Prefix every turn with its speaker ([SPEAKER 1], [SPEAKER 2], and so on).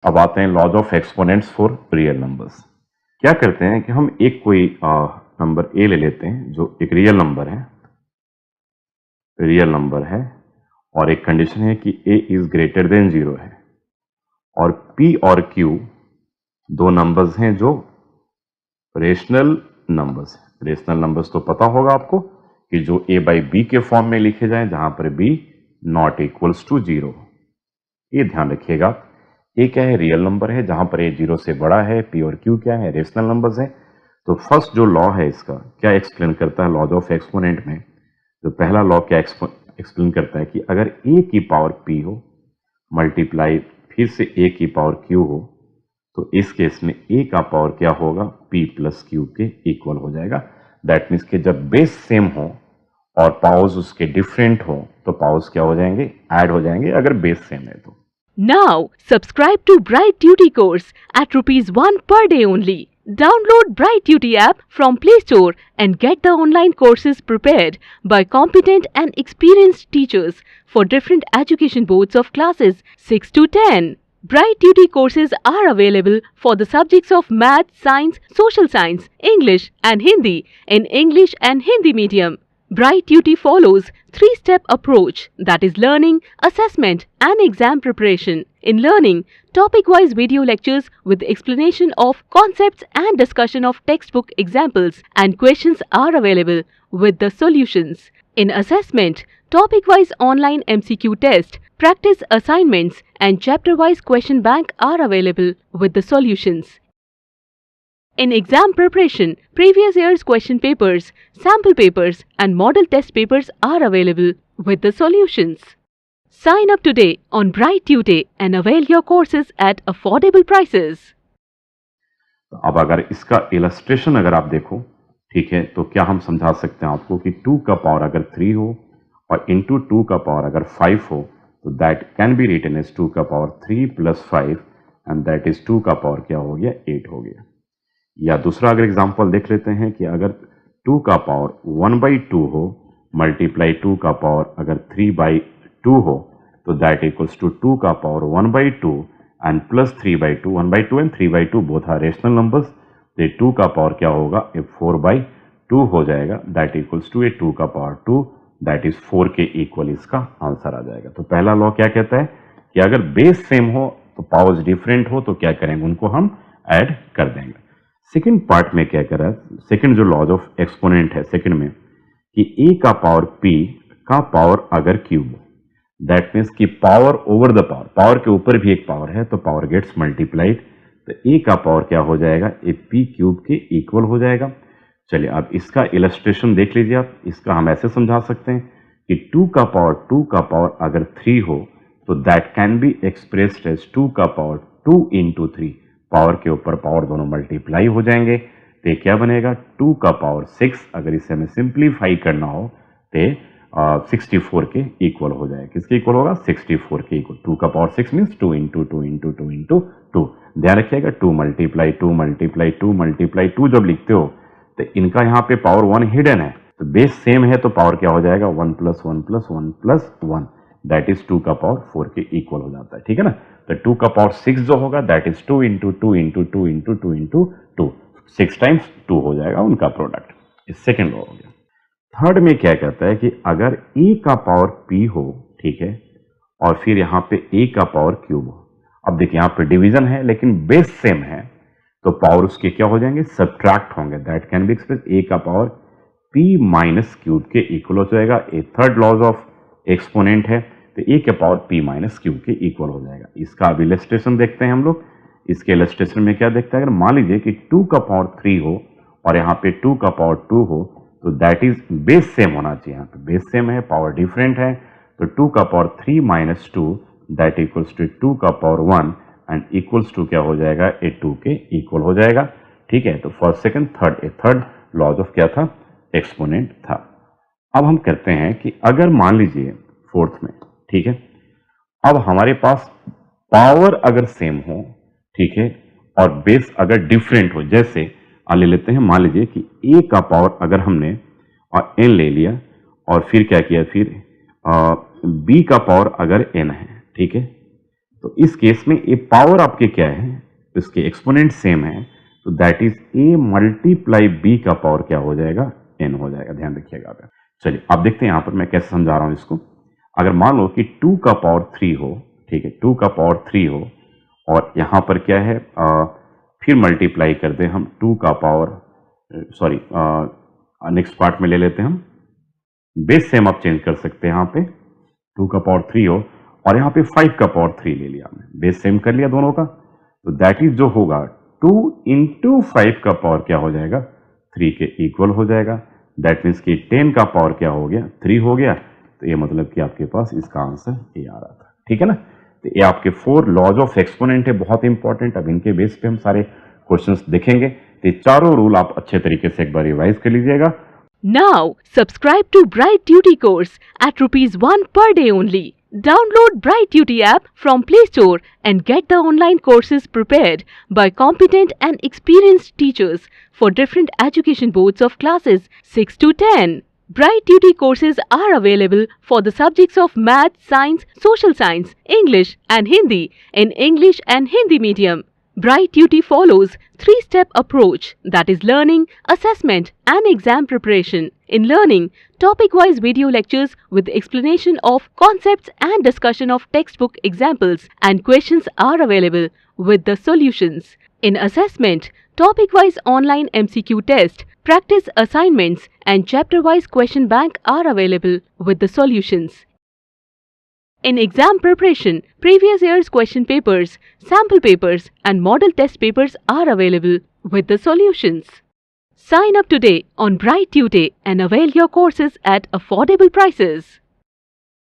[SPEAKER 1] अब आते हैं laws of exponents for real numbers. क्या करते हैं कि हम एक कोई नंबर ए ले लेते हैं जो एक रियल नंबर है और एक कंडीशन है कि ए इज ग्रेटर देन 0 है और पी और क्यू दो नंबर्स हैं जो रेशनल नंबर्स तो पता होगा आपको कि जो ए बाई बी के फॉर्म में लिखे जाए जहां पर बी नॉट इक्वल्स टू 0। ये ध्यान रखिएगा, ए क्या है, रियल नंबर है जहां पर ए 0 से बड़ा है, पी और क्यू क्या है, रेशनल नंबर्स है। तो फर्स्ट जो लॉ है इसका क्या एक्सप्लेन करता है, लॉज ऑफ एक्सपोनेंट में तो पहला लॉ क्या एक्सप्लेन करता है कि अगर ए की पावर पी हो मल्टीप्लाई फिर से ए की पावर क्यू हो तो इस केस में ए का पावर क्या होगा, पी प्लस क्यू के इक्वल हो जाएगा। दैट मीन्स कि जब बेस सेम हो और पावर्स उसके डिफरेंट हो तो पावर्स क्या हो जाएंगे, ऐड हो जाएंगे अगर बेस सेम है तो।
[SPEAKER 2] Now, subscribe to Bright Duty course at ₹1 per day only. Download Bright Duty app from Play Store and get the online courses prepared by competent and experienced teachers for different education boards of classes 6 to 10. Bright Duty courses are available for the subjects of Math, Science, Social Science, English and Hindi in English and Hindi medium. Bright Duty follows 3-step approach, that is learning, assessment and exam preparation. In learning, topic-wise video lectures with explanation of concepts and discussion of textbook examples and questions are available with the solutions. In assessment, topic-wise online MCQ test, practice assignments and chapter-wise question bank are available with the solutions. In exam preparation, previous year's question papers, sample papers and model test papers are available with the solutions. Sign up today on Bright Tutor and avail your courses at affordable prices.
[SPEAKER 1] अब अगर इसका illustration अगर आप देखो, ठीक है, तो क्या हम समझा सकते हैं आपको कि 2 का पावर अगर 3 हो और इंटू 2 का पावर अगर 5 हो तो that can be written as 2 का power 3 plus 5 and that is 2 का पावर क्या हो गया, 8 हो गया। या दूसरा अगर एग्जांपल देख लेते हैं कि अगर 2 का पावर 1/2 हो मल्टीप्लाई 2 का पावर अगर 3/2 हो तो दैट इक्वल्स टू 2 का power 1/2 and plus 3/2, 1/2 and 3/2 both are rational numbers. तो 2 का पावर क्या होगा, 4/2 हो जाएगा, दैट इक्वल्स टू 2 का पावर 2 दैट इज 4 के इक्वल इसका आंसर आ जाएगा। तो पहला लॉ क्या कहता है कि अगर बेस सेम हो तो पावर्स डिफरेंट हो तो क्या करेंगे, उनको हम ऐड कर देंगे। सेकेंड पार्ट में क्या कर रहा है, सेकेंड जो लॉज ऑफ एक्सपोनेंट है सेकेंड में कि ए का पावर पी का पावर अगर क्यूब हो, दैट मीन्स कि पावर ओवर द पावर के ऊपर भी एक पावर है तो पावर गेट्स मल्टीप्लाइड, तो ए का पावर क्या हो जाएगा, ए पी क्यूब के इक्वल हो जाएगा। चलिए अब इसका इलस्ट्रेशन देख लीजिए आप, इसका हम ऐसे समझा सकते हैं कि 2 का पावर अगर 3 हो तो that can be expressed as 2 का पावर 2 इंटू 3, पावर के ऊपर पावर दोनों मल्टीप्लाई हो जाएंगे तो ये क्या बनेगा, 2 का पावर 6, अगर इसे हमें सिंप्लीफाई करना हो तो 64 के इक्वल हो जाएगा। किसके इक्वल होगा, 64 के इक्वल। 2 का power 6 means 2 into 2 into 2 into 2। ध्यान रखिएगा 2 मल्टीप्लाई 2 मल्टीप्लाई 2 मल्टीप्लाई 2 जब लिखते हो तो इनका यहाँ पे पावर 1 हिडन है, तो बेस सेम है तो पावर क्या हो जाएगा, 1 plus 1 plus 1 plus 1 that is 2 का पावर 4 के इक्वल हो जाता है, ठीक है ना। तो 2 का पावर 6 जो होगा that is 2 into 2 into 2 into 2 into 2, 6 times 2 हो जाएगा उनका प्रोडक्ट। इस सेकेंड लॉ हो गया। थर्ड में क्या कहता है कि अगर ए का पावर पी हो, ठीक है, और फिर यहाँ पे ए का पावर क्यूब हो, अब देखिए यहाँ पे डिवीजन है लेकिन बेस सेम है तो पावर उसके क्या हो जाएंगे, सब्ट्रैक्ट होंगे, दैट कैन बी एक्सप्रेस ए का पावर पी माइनस क्यूब के इक्वल हो जाएगा। ए थर्ड लॉज ऑफ एक्सपोनेंट है तो ए के पावर पी माइनस क्यूब के इक्वल हो जाएगा। इसका अब इलस्ट्रेशन देखते हैं हम लोग। इसके इलस्ट्रेशन में क्या देखते हैं, अगर मान लीजिए कि 2 का पावर 3 हो और यहाँ पे 2 का पावर 2 हो तो दैट इज बेस सेम होना चाहिए, यहाँ पे बेस सेम है, पावर डिफरेंट है, तो 2 का power 3 minus 2 that equals to 2 का पावर 1 एंड इक्वल्स टू क्या हो जाएगा, ए 2 के इक्वल हो जाएगा, ठीक है। तो first second third, a third laws of क्या था, एक्सपोनेंट था। अब हम करते हैं कि अगर मान लीजिए फोर्थ में, ठीक है, अब हमारे पास पावर अगर सेम हो, ठीक है, और बेस अगर डिफरेंट हो, जैसे ले लेते हैं, मान लीजिए कि ए का पावर अगर हमने और एन ले लिया और फिर क्या किया, फिर बी का पावर अगर एन है, ठीक है, तो इस केस में ए पावर आपके क्या है, इसके एक्सपोनेंट सेम है, तो that is a multiply b का पावर क्या हो जाएगा, एन हो जाएगा। ध्यान रखिएगा। चलिए आप देखते हैं यहां पर मैं कैसे समझा रहा हूं इसको। अगर मान लो कि 2 का पावर 3 हो, ठीक है, 2 का पावर 3 हो, और यहां पर क्या है, फिर मल्टीप्लाई कर दें हम 2 का पावर, सॉरी नेक्स्ट पार्ट में ले लेते हैं हम, बेस सेम आप चेंज कर सकते हैं। यहां पे 2 का पावर 3 हो और यहाँ पे 5 का पावर 3 ले लिया हमने, बेस सेम कर लिया दोनों का, तो दैट इज जो होगा 2 इंटू 5 का पावर क्या हो जाएगा, 3 के इक्वल हो जाएगा। दैट मीन्स कि 10 का पावर क्या हो गया, 3 हो गया। तो ये मतलब कि आपके पास इसका आंसर ए आ रहा था। ठीक है ना। तो ये आपके 4 लॉज ऑफ एक्सपोनेंट है, बहुत इंपॉर्टेंट। अब इनके बेस पे हम सारे क्वेश्चंस देखेंगे। तो ये चारों रूल आप अच्छे तरीके से एक बार रिवाइज कर लीजिएगा।
[SPEAKER 2] Now, subscribe to Bright Duty course at ₹1 per day only. Download Bright Duty app from Play Store and get the online courses prepared by competent and experienced teachers for different education boards of classes 6 to 10. Bright Duty courses are available for the subjects of Math, Science, Social Science, English and Hindi in English and Hindi medium. Bright Duty follows 3-step approach, that is learning, assessment and exam preparation. In learning, topic-wise video lectures with explanation of concepts and discussion of textbook examples and questions are available with the solutions. In assessment, topic-wise online MCQ test, practice assignments and chapter-wise question bank are available with the solutions. In exam preparation, previous year's question papers, sample papers and model test papers are available with the solutions. Sign up today on Bright Tutor and avail your courses at affordable prices.